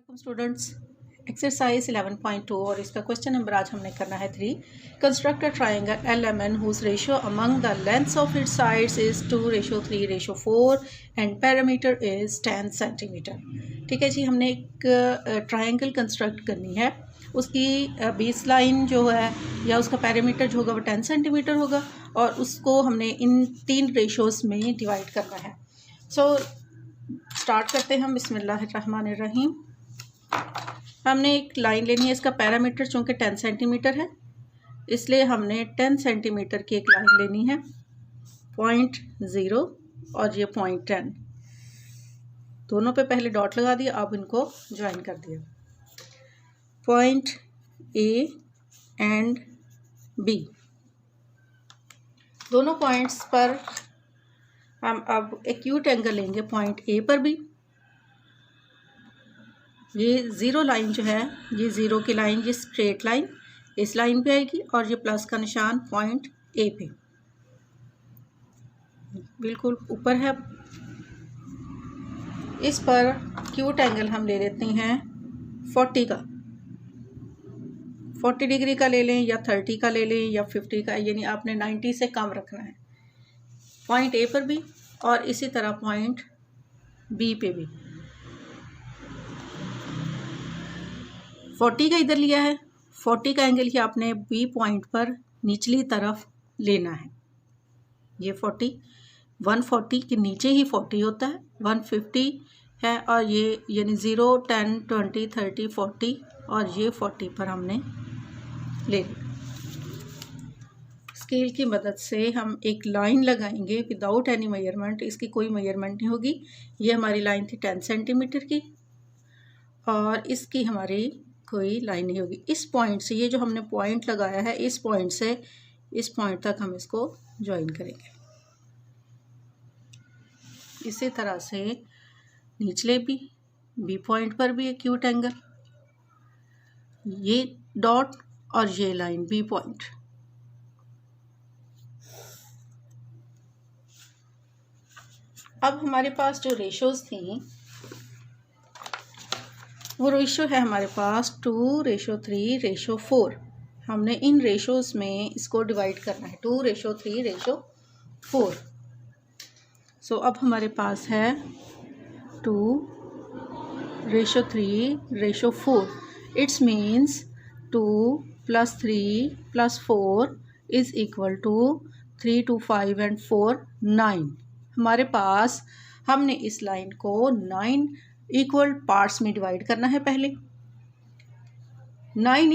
वालेकुम students. Exercise 11.2 और इसका क्वेश्चन नंबर आज हमने करना है 3। Construct a triangle LMN whose ratio among the lengths of its sides is 2:3:4 and parameter is 10 centimetre. ठीक है जी, हमने एक ट्राइंगल कंस्ट्रक्ट करनी है। उसकी बेस लाइन जो है या उसका पैरामीटर जो होगा वो 10 सेंटीमीटर होगा और उसको हमने इन 3 रेशोज़ में डिवाइड करना है। स्टार्ट करते हैं हम। बिस्मिल्लाहिर्रहमानिर्रहीम। हमने एक लाइन लेनी है। इसका पैरामीटर चूँकि 10 सेंटीमीटर है इसलिए हमने 10 सेंटीमीटर की एक लाइन लेनी है। 0.0 और ये 0.10 दोनों पे पहले डॉट लगा दिया, अब इनको ज्वाइन कर दिया। पॉइंट A एंड B दोनों पॉइंट्स पर हम अब एक्यूट एंगल लेंगे। पॉइंट A पर भी ये ज़ीरो लाइन जो है, ये ज़ीरो की लाइन, ये स्ट्रेट लाइन इस लाइन पे आएगी और ये प्लस का निशान पॉइंट A पे बिल्कुल ऊपर है। इस पर एक्यूट एंगल हम ले लेते हैं 40 का। 40 डिग्री का ले लें या 30 का ले लें या 50 का, यानी आपने 90 से कम रखना है पॉइंट A पर भी और इसी तरह पॉइंट B पे भी। 40 का इधर लिया है, 40 का एंगल ही आपने B पॉइंट पर निचली तरफ लेना है। ये 40 140 के नीचे ही 40 होता है, 150 है और ये यानी 0 10 20 30 40 और ये 40 पर हमने ले लिया। स्केल की मदद से हम एक लाइन लगाएंगे विदाउट एनी मेजरमेंट। इसकी कोई मेजरमेंट नहीं होगी। ये हमारी लाइन थी 10 सेंटीमीटर की और इसकी हमारी कोई लाइन नहीं होगी। इस पॉइंट से, ये जो हमने पॉइंट लगाया है, इस पॉइंट से इस पॉइंट तक हम इसको ज्वाइन करेंगे। इसी तरह से निचले भी B पॉइंट पर भी एक्यूट एंगल, ये डॉट और ये लाइन B पॉइंट। अब हमारे पास जो रेशोज़ थी वो रेशो है हमारे पास 2:3:4। हमने इन रेशोज़ में इसको डिवाइड करना है 2:3:4। अब हमारे पास है 2:3:4। It's means 2 + 3 + 4 is equal to 3 2 5 and 4 9। हमारे पास हमने इस लाइन को 9 इक्वल पार्ट्स में डिवाइड करना है। पहले 9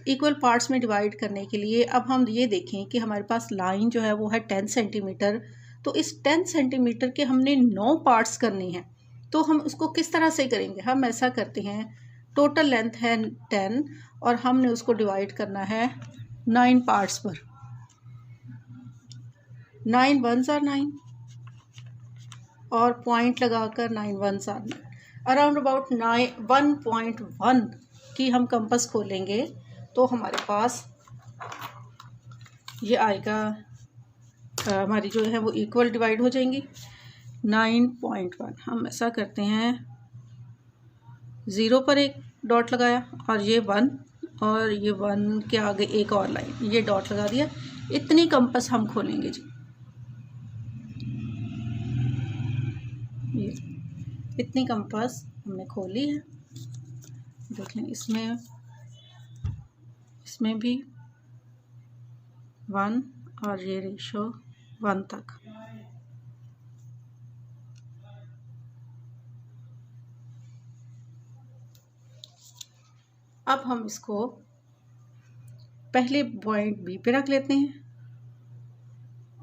इक्वल पार्ट्स में डिवाइड करने के लिए अब हम ये देखें कि हमारे पास लाइन जो है वो है 10 सेंटीमीटर। तो इस 10 सेंटीमीटर के हमने 9 पार्ट्स करने हैं। तो हम उसको किस तरह से करेंगे? हम ऐसा करते हैं, टोटल लेंथ है 10 और हमने उसको डिवाइड करना है 9 पार्ट्स पर। 9 1s are 9 और पॉइंट लगाकर 9 1s are 9। अराउंड अबाउट 1.1 की हम कंपास खोलेंगे तो हमारे पास ये आएगा, हमारी जो है वो इक्वल डिवाइड हो जाएंगी 9.1। हम ऐसा करते हैं, 0 पर एक डॉट लगाया और ये 1 और ये 1 के आगे एक और लाइन, ये डॉट लगा दिया। इतनी कंपास हम खोलेंगे जी, इतनी कंपास हमने खोली है। देख लें, इसमें भी 1 और ये रेशो 1 तक। अब हम इसको पहले पॉइंट B पे रख लेते हैं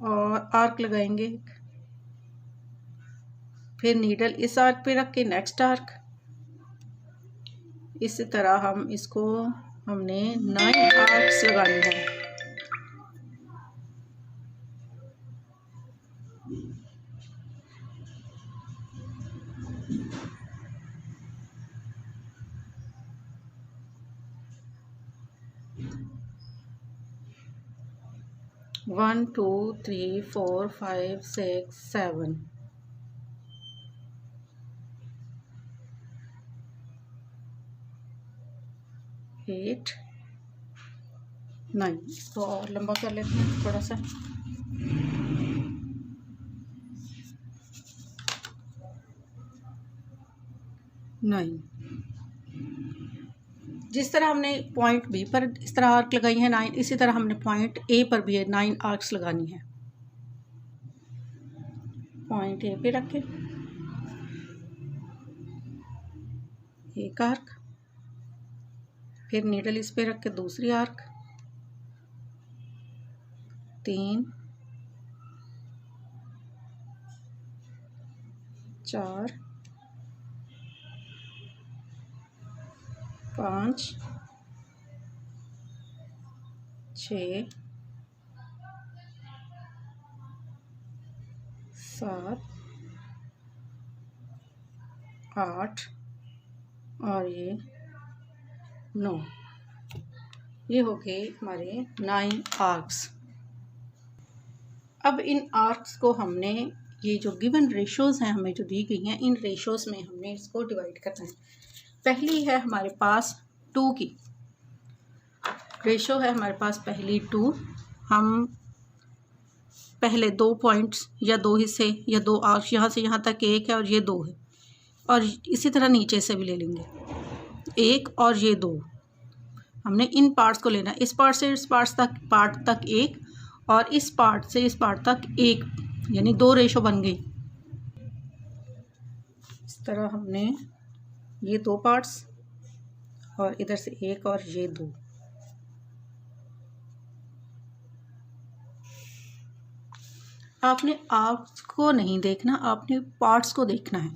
और आर्क लगाएंगे। फिर नीडल इस आर्क पे रख के नेक्स्ट आर्क। इसी तरह हम इसको हमने 9 आर्क्स लगाने हैं। वन 2 3 4 5 6 7। 8 9। इसको और लंबा कर लेते हैं थोड़ा सा। 9। जिस तरह हमने पॉइंट बी पर इस तरह आर्क लगाई है 9, इसी तरह हमने पॉइंट ए पर भी 9 आर्क्स लगानी है। पॉइंट ए पे रखें एक आर्क, फिर नीडल इस पे रख के दूसरी आर्क, 3 4 5 6 7 8 और ये 9। ये हो गए हमारे 9 आर्क्स। अब इन आर्क्स को हमने, ये जो गिवन रेशोज़ हैं हमें जो दी गई हैं, इन रेशोज़ में हमने इसको डिवाइड करना है। पहली है हमारे पास 2 की रेशो है, हमारे पास पहली 2। हम पहले 2 पॉइंट्स या 2 हिस्से या 2 आर्क्स, यहाँ से यहाँ तक 1 है और ये 2 है, और इसी तरह नीचे से भी ले लेंगे 1 और ये 2। हमने इन पार्ट्स को लेना, इस पार्ट से इस पार्ट तक 1 और इस पार्ट से इस पार्ट तक 1, यानी 2 रेशो बन गई। इस तरह हमने ये 2 पार्ट्स और इधर से 1 और ये 2। आपने आर्क्स को नहीं देखना, आपने पार्ट्स को देखना है।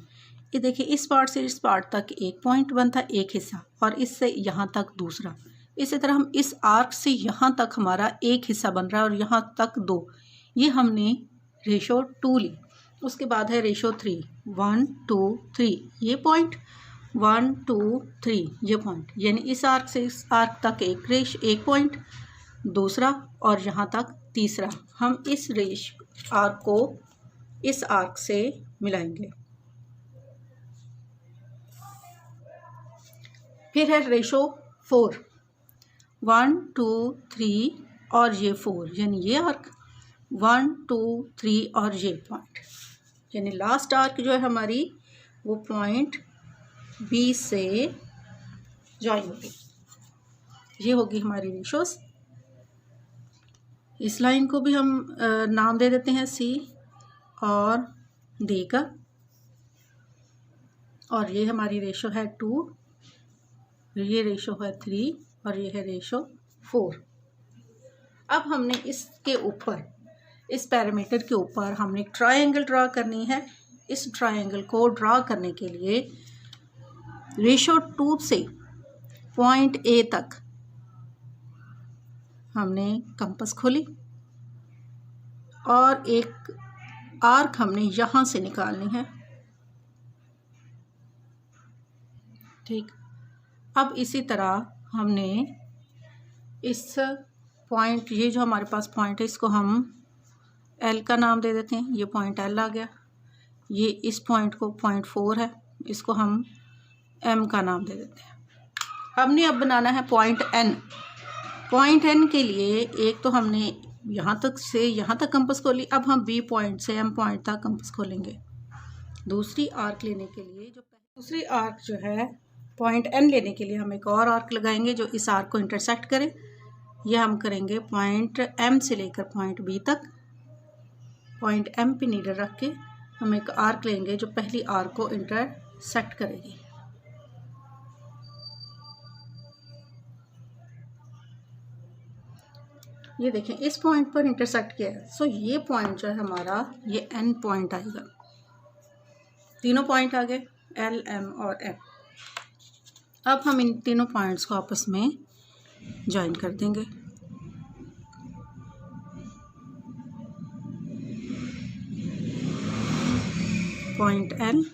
ये देखिए, इस पार्ट से इस पार्ट तक 1 पॉइंट बनता है, एक हिस्सा, और इससे यहाँ तक दूसरा। इसी तरह हम इस आर्क से यहाँ तक हमारा एक हिस्सा बन रहा है और यहाँ तक 2। ये हमने रेशो 2 ली। उसके बाद है रेशो 3, 1 2 3 ये पॉइंट, 1 2 3 ये पॉइंट, यानी इस आर्क से इस आर्क तक एक पॉइंट, दूसरा, और यहाँ तक तीसरा। हम इस आर्क को इस आर्क से मिलाएंगे। फिर है रेशो 4, 1 2 3 और ये 4, यानी ये आर्क, 1 2 3 और ये पॉइंट, यानी लास्ट आर्क जो है हमारी वो पॉइंट बी से ज्वाइन होगी। ये होगी हमारी रेशोस। इस लाइन को भी हम नाम दे देते हैं सी और डी का, और ये हमारी रेशो है 2, ये रेशो है 3 और ये है रेशो 4। अब हमने इसके ऊपर, इस पैरामीटर के ऊपर हमने ट्रायंगल ड्रा करनी है। इस ट्रायंगल को ड्रा करने के लिए रेशो 2 से पॉइंट ए तक हमने कंपास खोली और एक आर्क हमने यहाँ से निकालनी है। ठीक, अब इसी तरह हमने इस पॉइंट, ये जो हमारे पास पॉइंट है, इसको हम एल का नाम दे देते हैं। ये पॉइंट एल आ गया। ये इस पॉइंट को पॉइंट 4 है, इसको हम एम का नाम दे देते हैं। हमने अब बनाना है पॉइंट एन। पॉइंट एन के लिए एक तो हमने यहाँ तक से यहाँ तक कंपास खोली, अब हम बी पॉइंट से एम पॉइंट तक कंपास खोलेंगे। दूसरी आर्क लेने के लिए दूसरी आर्क जो है पॉइंट एन लेने के लिए हम एक और आर्क लगाएंगे जो इस आर्क को इंटरसेक्ट करे। यह हम करेंगे पॉइंट एम से लेकर पॉइंट बी तक। पॉइंट एम पे नीडल रख के हम एक आर्क लेंगे जो पहली आर्क को इंटरसेक्ट करेगी। ये देखें, इस पॉइंट पर इंटरसेक्ट किया है, सो ये पॉइंट जो है हमारा, ये एन पॉइंट आएगा। तीनों पॉइंट आ गए, एल एम और एम। अब हम इन तीनों पॉइंट्स को आपस में ज्वाइन कर देंगे। पॉइंट एल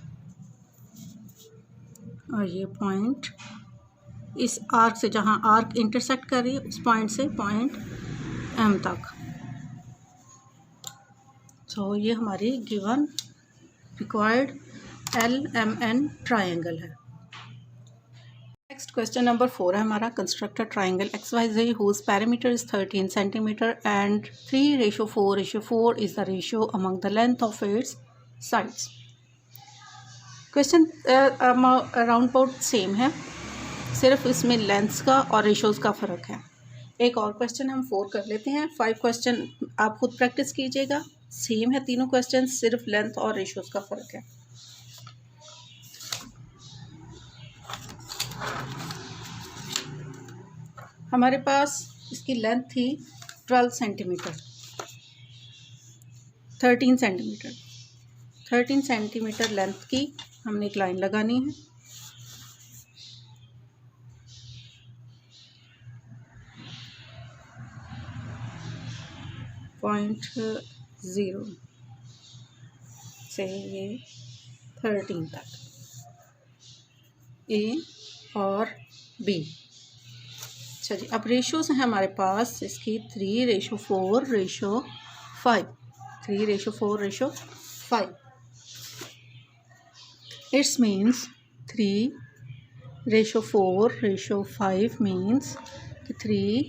और ये पॉइंट इस आर्क से, जहाँ आर्क इंटरसेक्ट कर रही है उस पॉइंट से पॉइंट एम तक। तो ये हमारी given required L M N triangle है। नेक्स्ट क्वेश्चन नंबर 4 है हमारा। Construct a triangle XYZ whose perimeter is 13 centimeter and 3:4:4 is the ratio among the length of its sides. Question around about same है, सिर्फ इसमें lengths का और ratios का फ़र्क है। एक और क्वेश्चन हम 4 कर लेते हैं। 5 क्वेश्चन आप खुद प्रैक्टिस कीजिएगा। सेम है तीनों क्वेश्चन, सिर्फ लेंथ और रेशोज़ का फ़र्क है। हमारे पास इसकी लेंथ थी 12 सेंटीमीटर, 13 सेंटीमीटर। 13 सेंटीमीटर लेंथ की हमने एक लाइन लगानी है। पॉइंट 0 से ये 13 तक, ए और बी। अच्छा जी, अब रेशोज़ हैं हमारे पास इसकी 3:4:5, 3:4:5। It's means 3:4:5 means 3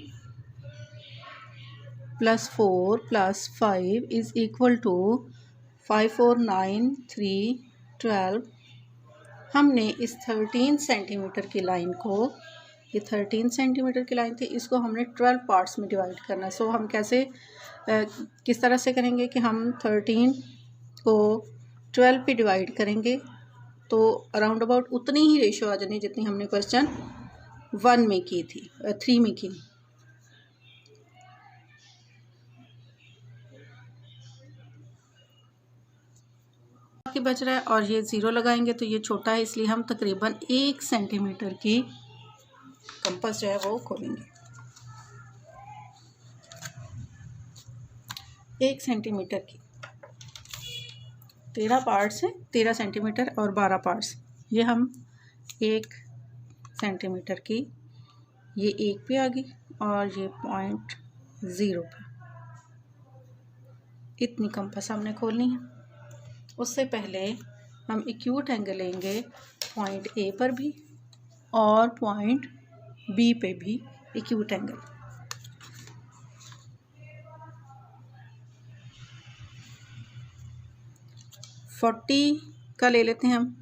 + 4 + 5 is equal to 5, 4, 9, 3, 12। हमने इस 13 सेंटीमीटर की लाइन को, ये 13 सेंटीमीटर की लाइन थी, इसको हमने 12 पार्ट्स में डिवाइड करना है। सो हम कैसे किस तरह से करेंगे कि हम 13 को 12 पे डिवाइड करेंगे तो अराउंड अबाउट उतनी ही रेशो आ जानी जितनी हमने क्वेश्चन 1 में की थी, 3 में की। बाकी बच रहा है और ये 0 लगाएंगे तो ये छोटा है, इसलिए हम तकरीबन 1 सेंटीमीटर की कंपास जो है वो खोलेंगे। 1 सेंटीमीटर की 13 पार्ट्स हैं, 13 सेंटीमीटर और 12 पार्ट्स। ये हम 1 सेंटीमीटर की, ये 1 पे आ गई और ये पॉइंट 0 पे, इतनी कंपास हमने खोलनी है। उससे पहले हम एक्यूट एंगल लेंगे पॉइंट ए पर भी और पॉइंट बी पे भी एक्यूट एंगल। फोर्टी का ले लेते हैं हम,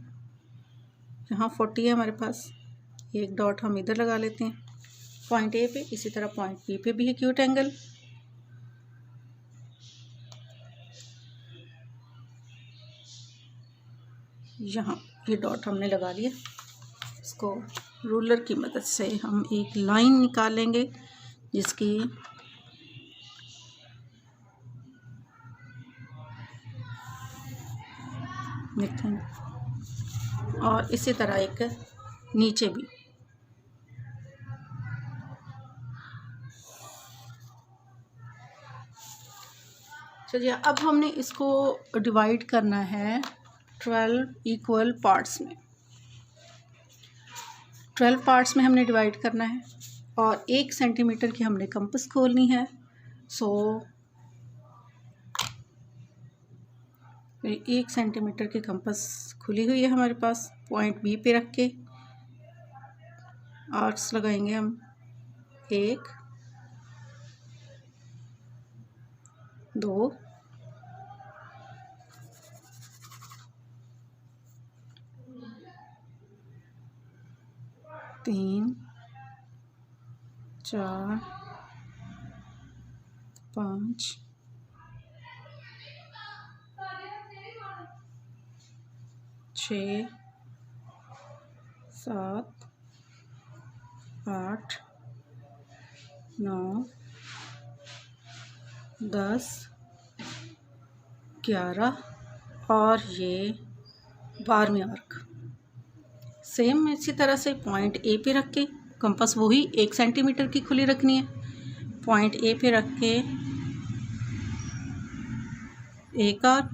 यहाँ 40 है हमारे पास, एक डॉट हम इधर लगा लेते हैं पॉइंट ए पे। इसी तरह पॉइंट बी पे भी एक्यूट एंगल। यहाँ ये डॉट हमने लगा लिया, इसको रूलर की मदद से हम एक लाइन निकालेंगे जिसकी और इसी तरह एक नीचे भी। चलिए अब हमने इसको डिवाइड करना है 12 इक्वल पार्ट्स में। 12 पार्ट्स में हमने डिवाइड करना है और 1 सेंटीमीटर की हमने कंपास खोलनी है। सो 1 सेंटीमीटर की कंपास खुली हुई है हमारे पास। पॉइंट बी पे रख के आर्क्स लगाएंगे हम, 1, 2, 3, 4, 5, 6, 7, 8, 9, 10, 11 और ये 12वीं आर्क। सेम इसी तरह से पॉइंट ए पे रख के कंपास वही 1 सेंटीमीटर की खुली रखनी है। पॉइंट ए पे रख के एक आर्क,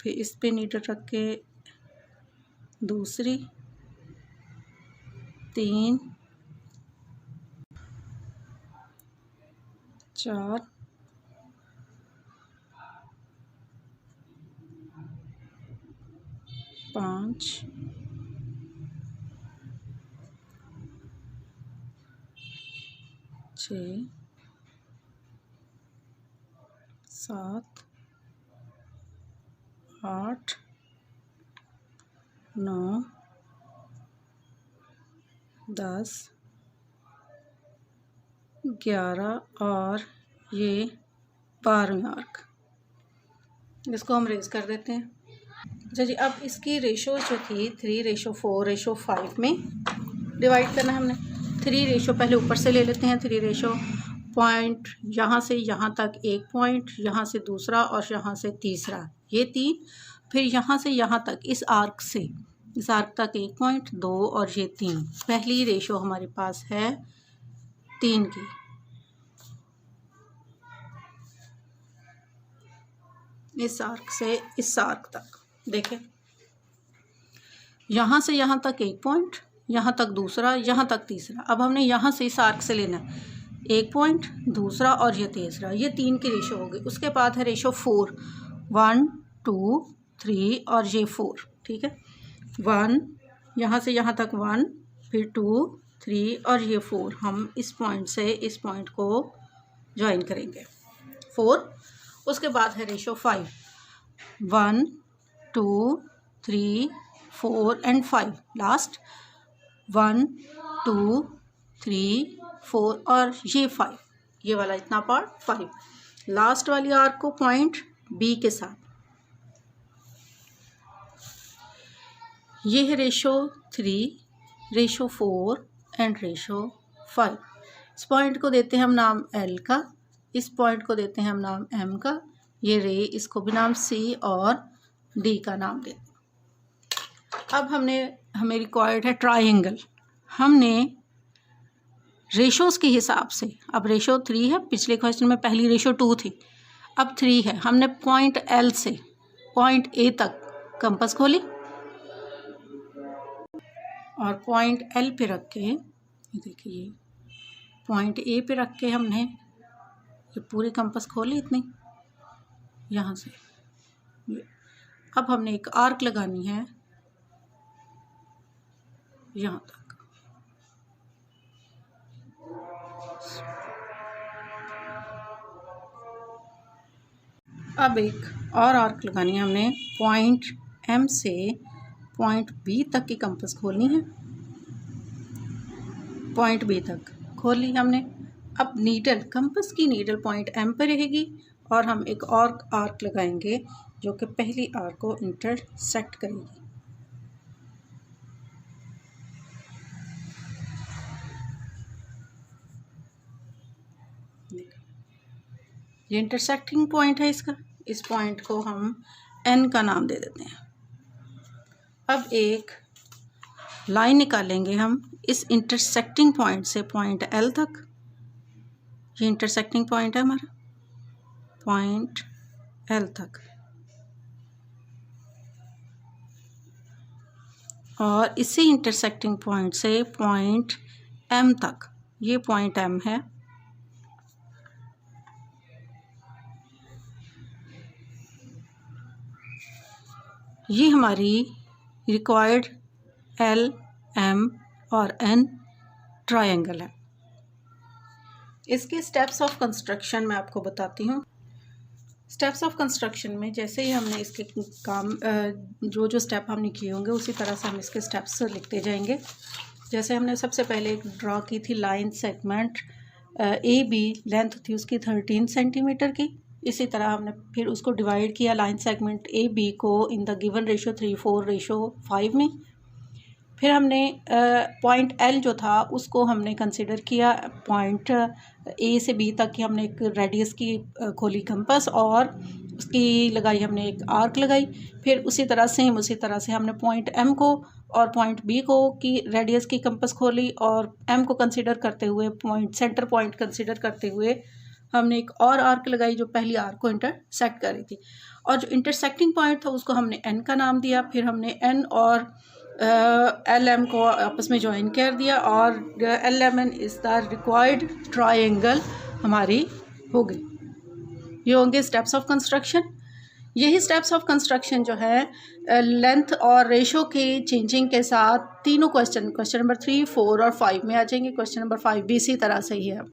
फिर इस पे नीडल रख के दूसरी, 3, 4, 5, 5 6 7 8 9 10 11 और ये 12 आर्क। इसको हम रेज कर देते हैं। अच्छा जी, अब इसकी रेशो जो थी 3:4:5 में डिवाइड करना है हमने। 3 रेशो पहले ऊपर से ले लेते हैं। 3 रेशो पॉइंट यहाँ से यहाँ तक एक पॉइंट, यहाँ से दूसरा और यहाँ से तीसरा, ये 3। फिर यहाँ से यहाँ तक इस आर्क से इस आर्क तक एक पॉइंट, 2 और ये 3। पहली रेशो हमारे पास है 3 की। इस आर्क से इस आर्क तक देखें, यहाँ से यहाँ तक एक पॉइंट, यहाँ तक दूसरा, यहाँ तक तीसरा। अब हमने यहाँ से इस आर्क से लेना है एक पॉइंट, दूसरा और ये तीसरा, ये 3 की रेशो होगी। उसके बाद है रेशो 4, 1 2 3 और ये 4, ठीक है। 1 यहाँ से यहाँ तक 1, फिर 2 3 और ये 4। हम इस पॉइंट से इस पॉइंट को ज्वाइन करेंगे 4। उसके बाद है रेशो 5, 1 2 3 4 एंड 5। लास्ट 1 2 3 4 और ये 5, ये वाला इतना पार्ट 5। लास्ट वाली आर्क को पॉइंट बी के साथ, ये है रेशो 3, रेशो 4 एंड रेशो 5। इस पॉइंट को देते हैं हम नाम L का, इस पॉइंट को देते हैं हम नाम M का, ये रे इसको भी नाम C और D का नाम देते हैं। अब हमें रिक्वायर्ड है ट्राइंगल। हमने रेशोज़ के हिसाब से, अब रेशो 3 है, पिछले क्वेश्चन में पहली रेशो 2 थी, अब 3 है। हमने पॉइंट L से पॉइंट A तक कंपास खोली और पॉइंट L पे रख के, ये देखिए पॉइंट A पे रख के हमने ये पूरी कंपास खोली इतनी यहाँ से। अब हमने एक आर्क लगानी है यहाँ तक। अब एक और आर्क लगानी है हमने, पॉइंट M से पॉइंट B तक की कंपास खोलनी है। पॉइंट B तक खोल ली हमने। अब नीडल, कंपास की नीडल पॉइंट M पर रहेगी और हम एक और आर्क लगाएंगे जो कि पहली आर्क को इंटरसेक्ट करेगी। ये इंटरसेक्टिंग पॉइंट है इसका, इस पॉइंट को हम N का नाम दे देते हैं। अब एक लाइन निकालेंगे हम इस इंटरसेक्टिंग पॉइंट से पॉइंट L तक। ये इंटरसेक्टिंग पॉइंट है हमारा, पॉइंट L तक। और इसी इंटरसेक्टिंग पॉइंट से पॉइंट M तक, ये पॉइंट M है। ये हमारी रिक्वायर्ड L, M और N ट्रायंगल है। इसके स्टेप्स ऑफ कंस्ट्रक्शन मैं आपको बताती हूँ। स्टेप्स ऑफ कंस्ट्रक्शन में जैसे ही हमने इसके काम जो जो स्टेप हमने किए होंगे उसी तरह से हम इसके स्टेप्स लिखते जाएंगे। जैसे हमने सबसे पहले एक ड्रॉ की थी लाइन सेगमेंट AB, लेंथ थी उसकी 13 सेंटीमीटर की। इसी तरह हमने फिर उसको डिवाइड किया लाइन सेगमेंट AB को इन द गिवन रेशो 3:4:5 में। फिर हमने पॉइंट L जो था उसको हमने कंसिडर किया, पॉइंट A से B तक की हमने एक रेडियस की खोली कंपास और उसकी लगाई, हमने एक आर्क लगाई। फिर उसी तरह से हमने पॉइंट M को और पॉइंट B को की रेडियस की कंपास खोली और M को कंसिडर करते हुए, सेंटर पॉइंट कंसिडर करते हुए हमने एक और आर्क लगाई जो पहली आर्क को इंटरसेक्ट कर रही थी। और जो इंटरसेक्टिंग पॉइंट था उसको हमने N का नाम दिया। फिर हमने N और LM को आपस में ज्वाइन कर दिया और LMN is the required triangle हमारी हो गई। ये होंगे स्टेप्स ऑफ कंस्ट्रक्शन। यही स्टेप्स ऑफ कंस्ट्रक्शन जो है लेंथ और रेशो के चेंजिंग के साथ तीनों क्वेश्चन नंबर 3, 4 और 5 में आ जाएंगे। क्वेश्चन नंबर 5 भी इसी तरह से ही है।